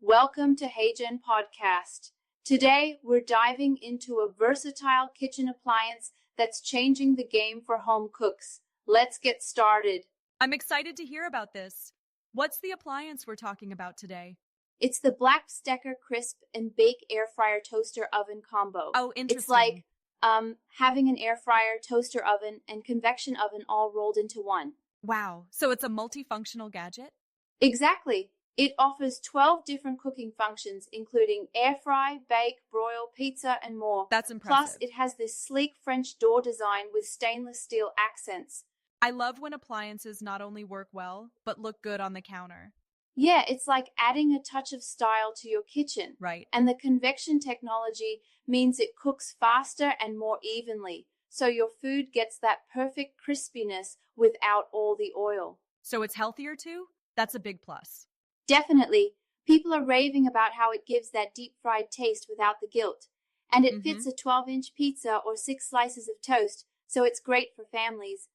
Welcome to Heijen Podcast. Today, we're diving into a versatile kitchen appliance that's changing the game for home cooks. Let's get started. I'm excited to hear about this. What's the appliance we're talking about today? It's the Black Stecker Crisp and Bake Air Fryer Toaster Oven combo. Oh, It's interesting. like having an air fryer, toaster oven, and convection oven all rolled into one. Wow, so it's a multifunctional gadget? Exactly. It offers 12 different cooking functions, including air fry, bake, broil, pizza, and more. That's Plus, impressive. it has this sleek French door design with stainless steel accents. I love when appliances not only work well, but look good on the counter. Yeah, it's like adding a touch of style to your kitchen. Right. And the convection technology means it cooks faster and more evenly, so your food gets that perfect crispiness without all the oil. So it's healthier too? That's a big plus. Definitely, people are raving about how it gives that deep fried taste without the guilt. And it Mm-hmm. fits a 12-inch pizza or 6 slices of toast, so it's great for families.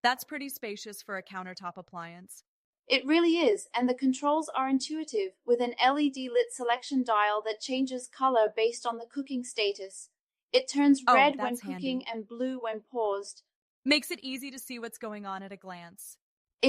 That's pretty spacious for a countertop appliance. It really is, and the controls are intuitive, with an LED lit selection dial that changes color based on the cooking status. It turns Oh, red when that's cooking handy. and blue when paused. Makes it easy to see what's going on at a glance.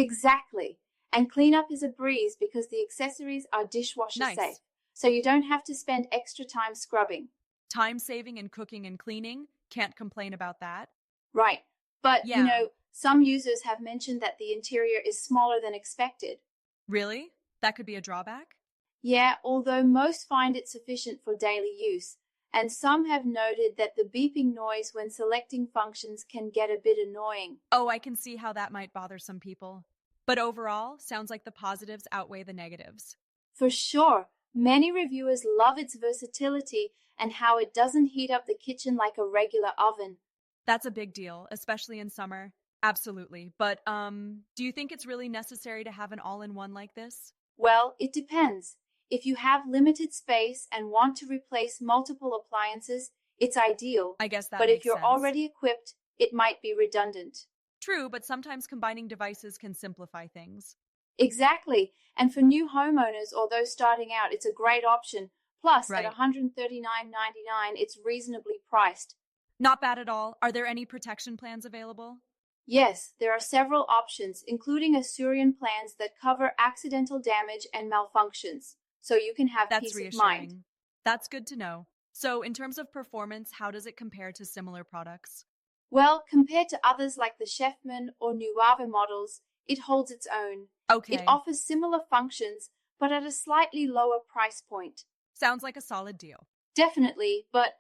Exactly. And cleanup is a breeze because the accessories are dishwasher Nice. safe, so you don't have to spend extra time scrubbing. Time saving in cooking and cleaning. Can't complain about that. Right. But, Yeah. some users have mentioned that the interior is smaller than expected. Really? That could be a drawback? Yeah, although most find it sufficient for daily use, and some have noted that the beeping noise when selecting functions can get a bit annoying. Oh, I can see how that might bother some people. But overall, sounds like the positives outweigh the negatives. For sure, many reviewers love its versatility and how it doesn't heat up the kitchen like a regular oven. That's a big deal, especially in summer. Absolutely. But do you think it's really necessary to have an all-in-one like this? Well, it depends. If you have limited space and want to replace multiple appliances, it's ideal. I guess that But if makes you're sense. already equipped, it might be redundant. True, but sometimes combining devices can simplify things. Exactly. And for new homeowners or those starting out, it's a great option. Plus, at Right. $139.99, it's reasonably priced. Not bad at all. Are there any protection plans available? Yes, there are several options, including Assyrian plans that cover accidental damage and malfunctions, so you can have That's peace of mind. reassuring. That's good to know. So, in terms of performance, how does it compare to similar products? Well, compared to others like the Chefman or Nuave models, it holds its own. It Okay, offers similar functions, but at a slightly lower price point. sounds like a solid deal. Definitely, but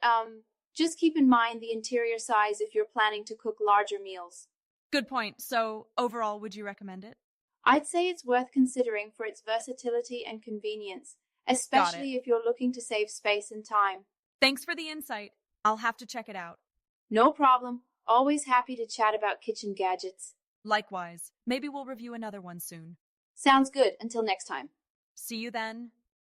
just keep in mind the interior size if you're planning to cook larger meals. Good point. So, overall, would you recommend it? I'd say it's worth considering for its versatility and convenience, Got it. especially if you're looking to save space and time. Thanks for the insight. I'll have to check it out. No problem. Always happy to chat about kitchen gadgets. Likewise, maybe we'll review another one soon. Sounds good. Until next time. See you then.